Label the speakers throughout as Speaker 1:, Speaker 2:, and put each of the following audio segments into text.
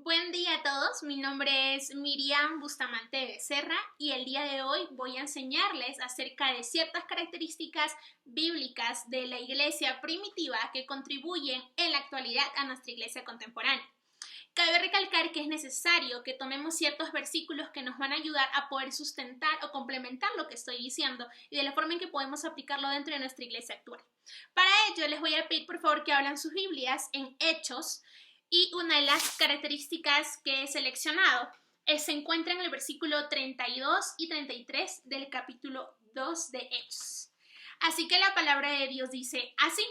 Speaker 1: Buen día a todos, mi nombre es Miriam Bustamante Becerra y el día de hoy voy a enseñarles acerca de ciertas características bíblicas de la iglesia primitiva que contribuyen en la actualidad a nuestra iglesia contemporánea. Cabe recalcar que es necesario que tomemos ciertos versículos que nos van a ayudar a poder sustentar o complementar lo que estoy diciendo y de la forma en que podemos aplicarlo dentro de nuestra iglesia actual. Para ello les voy a pedir por favor que abran sus Biblias en Hechos. Y una de las características que he seleccionado se encuentra en el versículo 32 y 33 del capítulo 2 de Hechos. Así que la palabra de Dios dice así,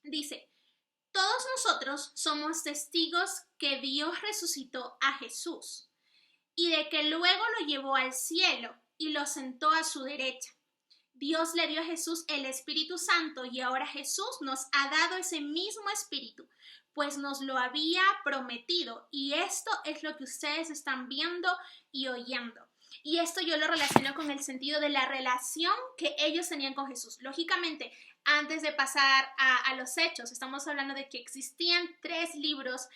Speaker 1: dice: todos nosotros somos testigos que Dios resucitó a Jesús y de que luego lo llevó al cielo y lo sentó a su derecha. Dios le dio a Jesús el Espíritu Santo y ahora Jesús nos ha dado ese mismo Espíritu, pues nos lo había prometido, y esto es lo que ustedes están viendo y oyendo. Y esto yo lo relaciono con el sentido de la relación que ellos tenían con Jesús. Lógicamente, antes de pasar a los hechos, estamos hablando de que existían 3 libros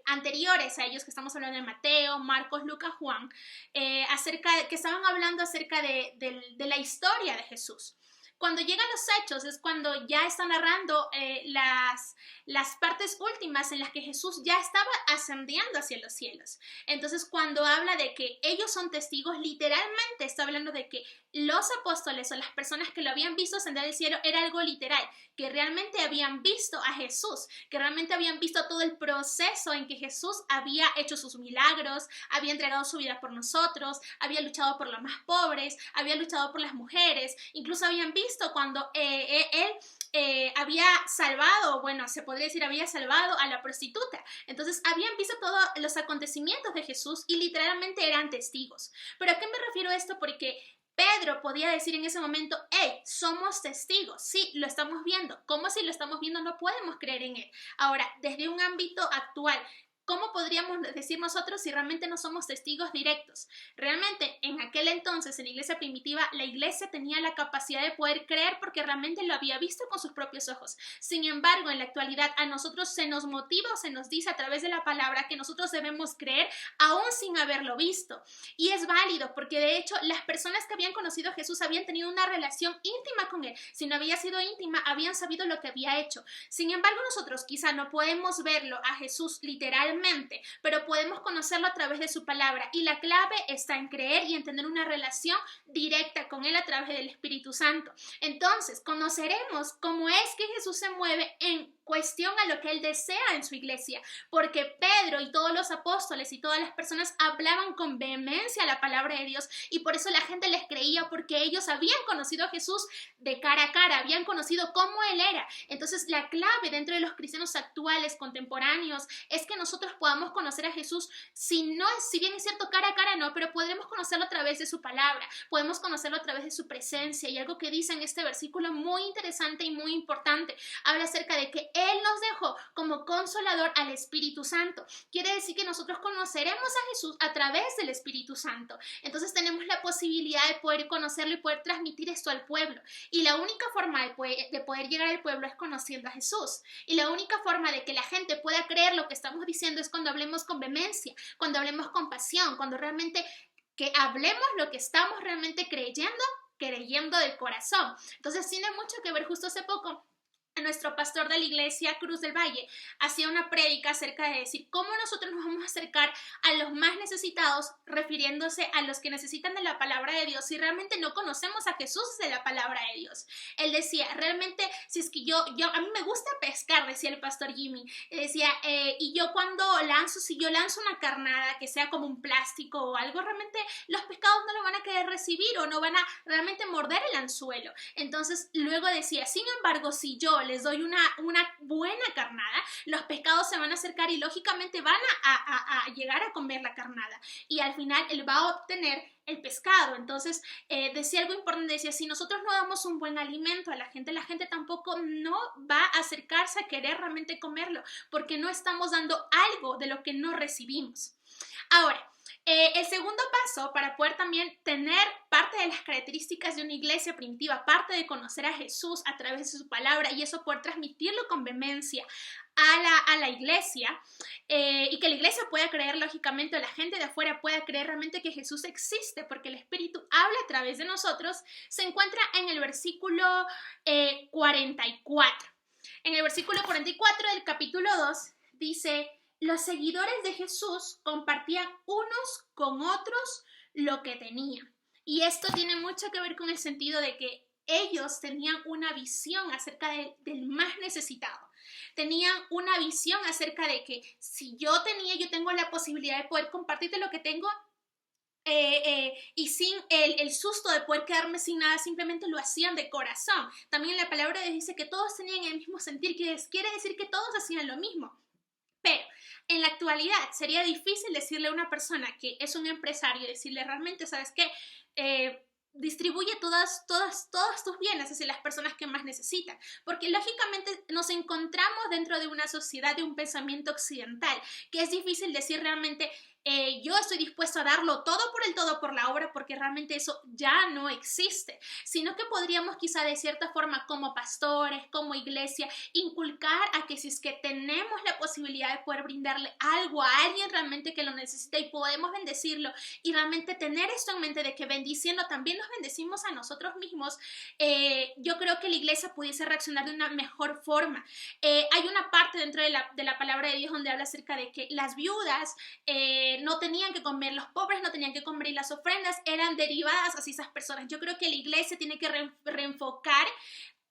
Speaker 1: anteriores a ellos, que estamos hablando de Mateo, Marcos, Lucas, Juan, que estaban hablando acerca de la historia de Jesús. Cuando llegan los hechos es cuando ya están narrando las partes últimas en las que Jesús ya estaba ascendiendo hacia los cielos. Entonces, cuando habla de que ellos son testigos, literalmente está hablando de que los apóstoles o las personas que lo habían visto ascender al cielo era algo literal, que realmente habían visto a Jesús, que realmente habían visto todo el proceso en que Jesús había hecho sus milagros, había entregado su vida por nosotros, había luchado por los más pobres, había luchado por las mujeres, incluso habían visto cuando él había salvado, bueno, se podría decir, había salvado a la prostituta. Entonces, habían visto todos los acontecimientos de Jesús y literalmente eran testigos. ¿Pero a qué me refiero a esto? Porque Pedro podía decir en ese momento: hey, somos testigos, sí, lo estamos viendo. ¿Cómo si lo estamos viendo no podemos creer en él? Ahora, desde un ámbito actual, ¿cómo podríamos decir nosotros si realmente no somos testigos directos? Realmente, en aquel entonces, en la iglesia primitiva, la iglesia tenía la capacidad de poder creer porque realmente lo había visto con sus propios ojos. Sin embargo, en la actualidad, a nosotros se nos motiva o se nos dice a través de la palabra que nosotros debemos creer aún sin haberlo visto. Y es válido porque, de hecho, las personas que habían conocido a Jesús habían tenido una relación íntima con él. Si no había sido íntima, habían sabido lo que había hecho. Sin embargo, nosotros quizá no podemos verlo a Jesús literalmente, pero podemos conocerlo a través de su palabra, y la clave está en creer y en tener una relación directa con él a través del Espíritu Santo. Entonces, conoceremos cómo es que Jesús se mueve en cuestión a lo que él desea en su iglesia, porque Pedro y todos los apóstoles y todas las personas hablaban con vehemencia la palabra de Dios, y por eso la gente les creía, porque ellos habían conocido a Jesús de cara a cara, habían conocido cómo él era. Entonces, la clave dentro de los cristianos actuales, contemporáneos, es que nosotros podamos conocer a Jesús, si bien es cierto cara a cara no, pero podremos conocerlo a través de su palabra, podemos conocerlo a través de su presencia. Y algo que dice en este versículo muy interesante y muy importante, habla acerca de que Él nos dejó como consolador al Espíritu Santo. Quiere decir que nosotros conoceremos a Jesús a través del Espíritu Santo. Entonces tenemos la posibilidad de poder conocerlo y poder transmitir esto al pueblo. Y la única forma de poder llegar al pueblo es conociendo a Jesús. Y la única forma de que la gente pueda creer lo que estamos diciendo es cuando hablemos con vehemencia, cuando hablemos con pasión, cuando realmente que hablemos lo que estamos realmente creyendo de corazón. Entonces tiene mucho que ver. Justo hace poco, nuestro pastor de la iglesia Cruz del Valle hacía una prédica acerca de decir cómo nosotros nos vamos a acercar a los más necesitados, refiriéndose a los que necesitan de la palabra de Dios, si realmente no conocemos a Jesús de la palabra de Dios. Él decía, realmente, si es que a mí me gusta pescar, decía el pastor Jimmy, decía, y yo si yo lanzo una carnada que sea como un plástico o algo, realmente los pescados no lo van a querer recibir o no van a realmente morder el anzuelo. Entonces, luego decía, sin embargo, si yo les doy una buena carnada, los pescados se van a acercar y lógicamente van a llegar a comer la carnada, y al final él va a obtener el pescado. Entonces, decía algo importante, decía, si nosotros no damos un buen alimento a la gente tampoco no va a acercarse a querer realmente comerlo, porque no estamos dando algo de lo que no recibimos. Ahora, El segundo paso para poder también tener parte de las características de una iglesia primitiva, parte de conocer a Jesús a través de su palabra y eso poder transmitirlo con vehemencia a la iglesia y que la iglesia pueda creer lógicamente o la gente de afuera pueda creer realmente que Jesús existe porque el Espíritu habla a través de nosotros, se encuentra en el versículo 44. En el versículo 44 del capítulo 2 dice: los seguidores de Jesús compartían unos con otros lo que tenían. Y esto tiene mucho que ver con el sentido de que ellos tenían una visión acerca del más necesitado. Tenían una visión acerca de que si yo tengo la posibilidad de poder compartirte lo que tengo, y sin el susto de poder quedarme sin nada, simplemente lo hacían de corazón. También la palabra de Dios dice que todos tenían el mismo sentir, que quiere decir que todos hacían lo mismo. Pero en la actualidad sería difícil decirle a una persona que es un empresario, decirle realmente, ¿sabes qué? Distribuye todos tus bienes hacia las personas que más necesitan, porque lógicamente nos encontramos dentro de una sociedad de un pensamiento occidental, que es difícil decir realmente yo estoy dispuesto a darlo todo por la obra, porque realmente eso ya no existe, sino que podríamos quizá de cierta forma como pastores, como iglesia, inculcar a que si es que tenemos la posibilidad de poder brindarle algo a alguien realmente que lo necesita y podemos bendecirlo y realmente tener esto en mente de que bendiciendo también nos bendecimos a nosotros mismos, yo creo que la iglesia pudiese reaccionar de una mejor forma. Hay una parte dentro de la palabra de Dios donde habla acerca de que las viudas no tenían que comer, los pobres no tenían que comer y las ofrendas eran derivadas hacia esas personas. Yo creo que la iglesia tiene que reenfocar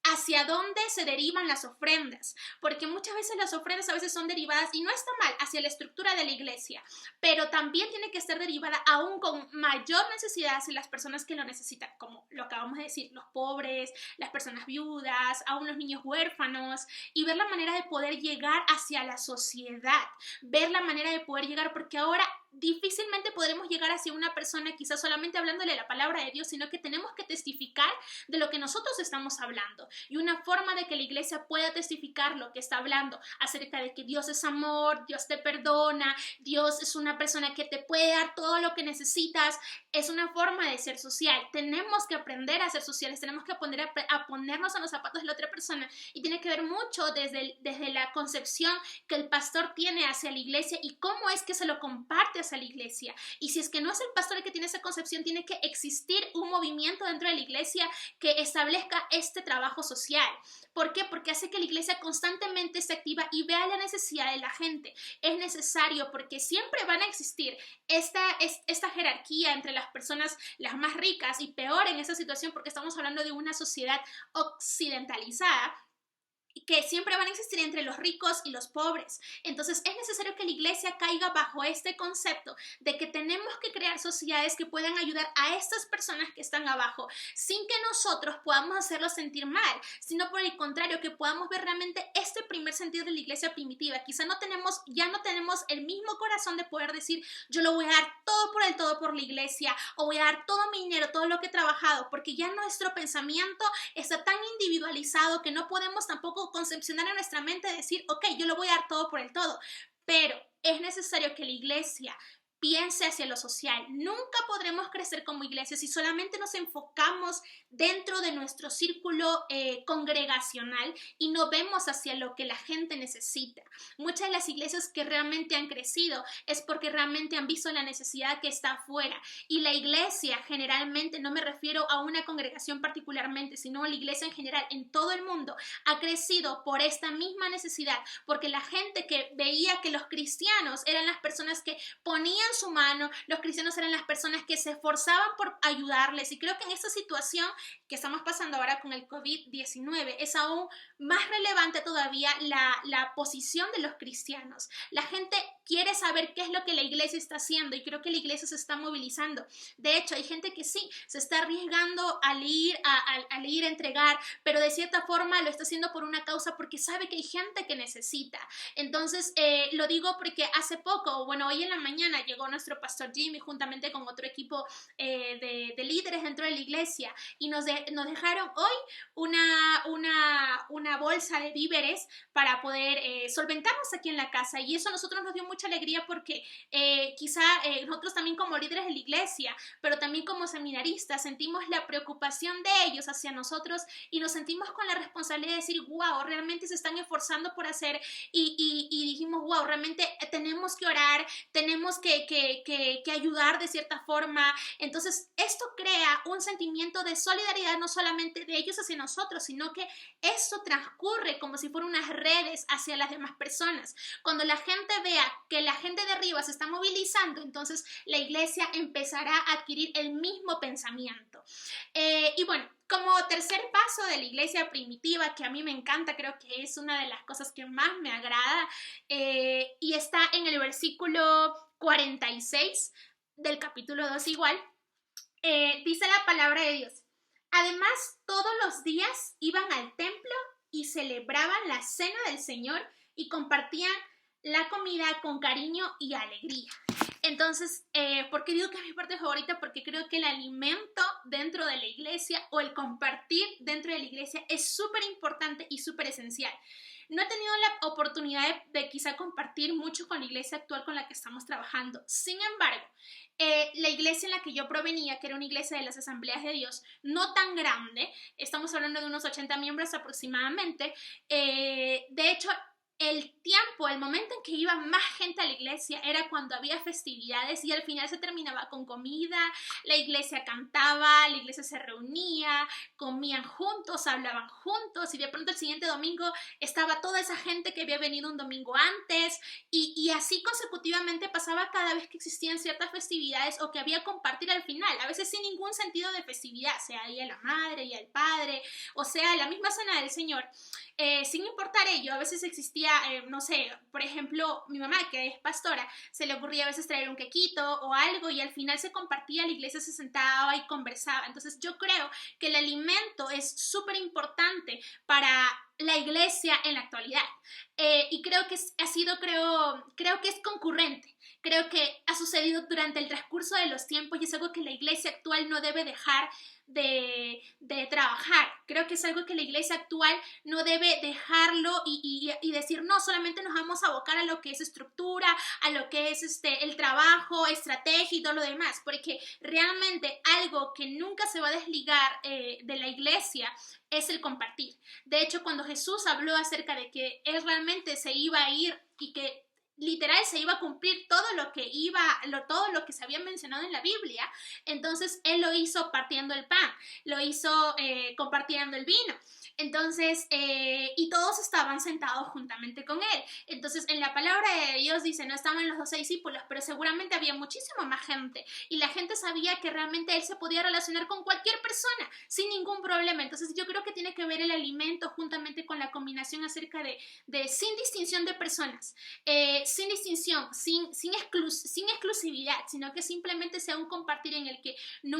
Speaker 1: hacia dónde se derivan las ofrendas, porque muchas veces las ofrendas a veces son derivadas, y no está mal, hacia la estructura de la iglesia, pero también tiene que estar derivada aún con mayor necesidad hacia las personas que lo necesitan, como lo acabamos de decir, los pobres, las personas viudas, aún los niños huérfanos, y ver la manera de poder llegar hacia la sociedad, ver la manera de poder llegar, porque ahora difícilmente podremos llegar hacia una persona quizás solamente hablándole la palabra de Dios, sino que tenemos que testificar de lo que nosotros estamos hablando. Y una forma de que la iglesia pueda testificar lo que está hablando acerca de que Dios es amor, Dios te perdona, Dios es una persona que te puede dar todo lo que necesitas, es una forma de ser social. Tenemos que aprender a ser sociales, tenemos que aprender a ponernos en los zapatos de la otra persona, y tiene que ver mucho desde la concepción que el pastor tiene hacia la iglesia y cómo es que se lo comparte hacia la iglesia. Y si es que no es el pastor el que tiene esa concepción, tiene que existir un movimiento dentro de la iglesia que establezca este trabajo social. ¿Por qué? Porque hace que la iglesia constantemente se activa y vea la necesidad de la gente. Es necesario, porque siempre van a existir esta jerarquía entre las personas las más ricas y peor en esa situación, porque estamos hablando de una sociedad occidentalizada, que siempre van a existir entre los ricos y los pobres. Entonces es necesario que la iglesia caiga bajo este concepto de que tenemos que crear sociedades que puedan ayudar a estas personas que están abajo, sin que nosotros podamos hacerlos sentir mal, sino por el contrario, que podamos ver realmente este primer sentido de la iglesia primitiva. Quizá ya no tenemos el mismo corazón de poder decir, yo lo voy a dar todo por la iglesia, o voy a dar todo mi dinero, todo lo que he trabajado, porque ya nuestro pensamiento está tan individualizado que no podemos tampoco concepcionar en nuestra mente, decir, ok, yo lo voy a dar todo por el todo, pero es necesario que la iglesia piense hacia lo social. Nunca podremos crecer como iglesia si solamente nos enfocamos dentro de nuestro círculo congregacional y no vemos hacia lo que la gente necesita. Muchas de las iglesias que realmente han crecido es porque realmente han visto la necesidad que está afuera, y la iglesia generalmente, no me refiero a una congregación particularmente, sino a la iglesia en general en todo el mundo, ha crecido por esta misma necesidad, porque la gente que veía que los cristianos eran las personas que ponían su mano, los cristianos eran las personas que se esforzaban por ayudarles, y creo que en esta situación que estamos pasando ahora con el COVID-19 es aún más relevante todavía la posición de los cristianos. La gente quiere saber qué es lo que la iglesia está haciendo, y creo que la iglesia se está movilizando. De hecho, hay gente que sí, se está arriesgando al ir a entregar, pero de cierta forma lo está haciendo por una causa, porque sabe que hay gente que necesita. Entonces, lo digo porque hace poco, bueno, hoy en la mañana llegó llegó nuestro pastor Jimmy juntamente con otro equipo de líderes dentro de la iglesia y nos dejaron hoy una bolsa de víveres para poder solventarnos aquí en la casa, y eso a nosotros nos dio mucha alegría porque quizá nosotros también como líderes de la iglesia, pero también como seminaristas, sentimos la preocupación de ellos hacia nosotros y nos sentimos con la responsabilidad de decir, wow, realmente se están esforzando por hacer, y dijimos, wow, realmente tenemos que orar, tenemos que ayudar de cierta forma. Entonces esto crea un sentimiento de solidaridad no solamente de ellos hacia nosotros, sino que esto transcurre como si fueran unas redes hacia las demás personas. Cuando la gente vea que la gente de arriba se está movilizando, entonces la iglesia empezará a adquirir el mismo pensamiento. Y bueno, como tercer paso de la iglesia primitiva, que a mí me encanta, creo que es una de las cosas que más me agrada, y está en el versículo 46 del capítulo 2 igual, dice la palabra de Dios. Además, todos los días iban al templo y celebraban la cena del Señor y compartían la comida con cariño y alegría. Entonces, ¿por qué digo que es mi parte favorita? Porque creo que el alimento dentro de la iglesia o el compartir dentro de la iglesia es súper importante y súper esencial. No he tenido la oportunidad de quizá compartir mucho con la iglesia actual con la que estamos trabajando. Sin embargo, la iglesia en la que yo provenía, que era una iglesia de las Asambleas de Dios, no tan grande, estamos hablando de unos 80 miembros aproximadamente, de hecho, el momento en que iba más gente a la iglesia era cuando había festividades y al final se terminaba con comida, la iglesia cantaba, la iglesia se reunía, comían juntos, hablaban juntos y de pronto el siguiente domingo estaba toda esa gente que había venido un domingo antes y así consecutivamente pasaba cada vez que existían ciertas festividades o que había compartir al final, a veces sin ningún sentido de festividad, sea ahí a la madre y al padre, o sea, la misma cena del Señor. Sin importar ello, a veces existía, no sé, por ejemplo, mi mamá, que es pastora, se le ocurría a veces traer un quequito o algo y al final se compartía, la iglesia se sentaba y conversaba. Entonces yo creo que el alimento es súper importante para la iglesia en la actualidad. Y creo que creo que es concurrente. Creo que ha sucedido durante el transcurso de los tiempos y es algo que la iglesia actual no debe dejar de trabajar. Creo que es algo que la iglesia actual no debe dejarlo y decir, no, solamente nos vamos a abocar a lo que es estructura, a lo que es el trabajo, estrategia y todo lo demás, porque realmente algo que nunca se va a desligar de la iglesia es el compartir. De hecho, cuando Jesús habló acerca de que Él realmente se iba a ir y que literal se iba a cumplir todo lo que se había mencionado en la Biblia, entonces Él lo hizo partiendo el pan, lo hizo compartiendo el vino. Entonces, y todos estaban sentados juntamente con él. Entonces, en la palabra de Dios dice, no estaban los 12 discípulos, pero seguramente había muchísima más gente. Y la gente sabía que realmente él se podía relacionar con cualquier persona sin ningún problema. Entonces, yo creo que tiene que ver el alimento juntamente con la combinación acerca de sin distinción de personas, sin distinción, sin exclusividad, sino que simplemente sea un compartir en el que no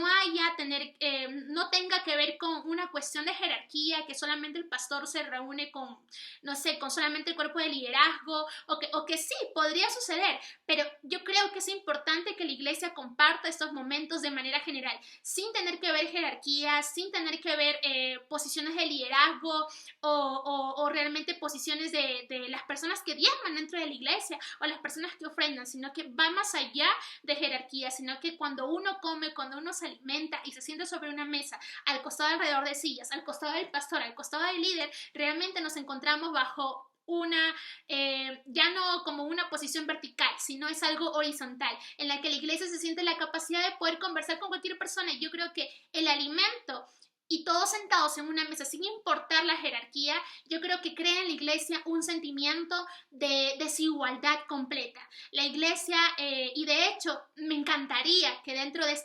Speaker 1: no tenga que ver con una cuestión de jerarquía, que solamente el pastor se reúne con, no sé, con solamente el cuerpo de liderazgo, o que sí, podría suceder, pero yo creo que es importante que la iglesia comparta estos momentos de manera general, sin tener que ver jerarquías, sin tener que ver posiciones de liderazgo o realmente posiciones de las personas que diezman dentro de la iglesia o las personas que ofrendan, sino que va más allá de jerarquía, sino que cuando uno come, cuando uno se alimenta y se siente sobre una mesa, al costado alrededor de sillas, al costado del pastor, al costado del líder, realmente nos encontramos bajo ya no como una posición vertical, sino es algo horizontal, en la que la iglesia se siente la capacidad de poder conversar con cualquier persona. Y yo creo que el alimento y todos sentados en una mesa sin importar la jerarquía, yo creo que crea en la iglesia un sentimiento de desigualdad completa. La iglesia, y de hecho me encantaría que dentro de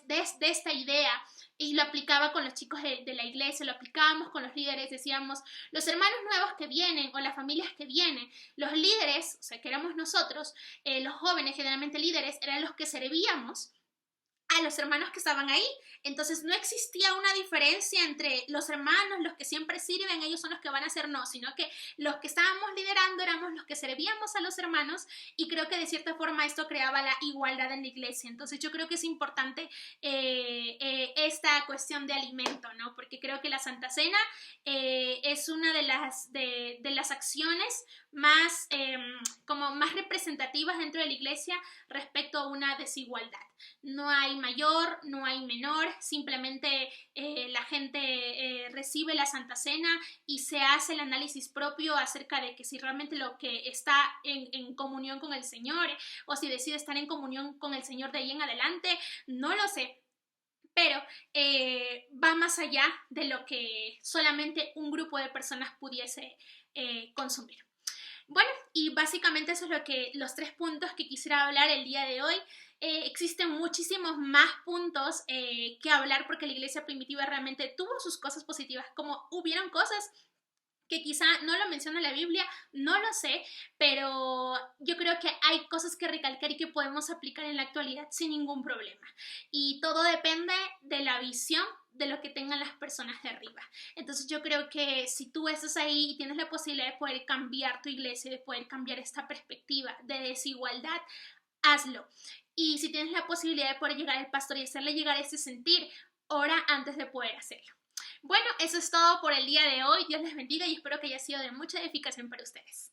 Speaker 1: esta idea, y lo aplicaba con los chicos de la iglesia, lo aplicábamos con los líderes, decíamos, los hermanos nuevos que vienen o las familias que vienen, los líderes, o sea, que éramos nosotros, los jóvenes, generalmente líderes, eran los que servíamos a los hermanos que estaban ahí. Entonces no existía una diferencia entre los hermanos, los que siempre sirven, ellos son los que van a hacer, no, sino que los que estábamos liderando éramos los que servíamos a los hermanos, y creo que de cierta forma esto creaba la igualdad en la iglesia. Entonces yo creo que es importante esta cuestión de alimento, ¿no? Porque creo que la Santa Cena es una de las acciones más, como más representativas dentro de la iglesia respecto a una desigualdad. No hay mayor, no hay menor, simplemente la gente recibe la Santa Cena y se hace el análisis propio acerca de que si realmente lo que está en comunión con el Señor, o si decide estar en comunión con el Señor de ahí en adelante, no lo sé. Pero va más allá de lo que solamente un grupo de personas pudiese consumir. Bueno, y básicamente eso es los 3 puntos que quisiera hablar el día de hoy. Existen muchísimos más puntos que hablar, porque la iglesia primitiva realmente tuvo sus cosas positivas, como hubieron cosas que quizá no lo menciona la Biblia, no lo sé, pero yo creo que hay cosas que recalcar y que podemos aplicar en la actualidad sin ningún problema. Y todo depende de la visión de lo que tengan las personas de arriba. Entonces yo creo que si tú estás ahí y tienes la posibilidad de poder cambiar tu iglesia, de poder cambiar esta perspectiva de desigualdad, hazlo. Y si tienes la posibilidad de poder llegar al pastor y hacerle llegar ese sentir, ora antes de poder hacerlo. Bueno, eso es todo por el día de hoy. Dios les bendiga y espero que haya sido de mucha edificación para ustedes.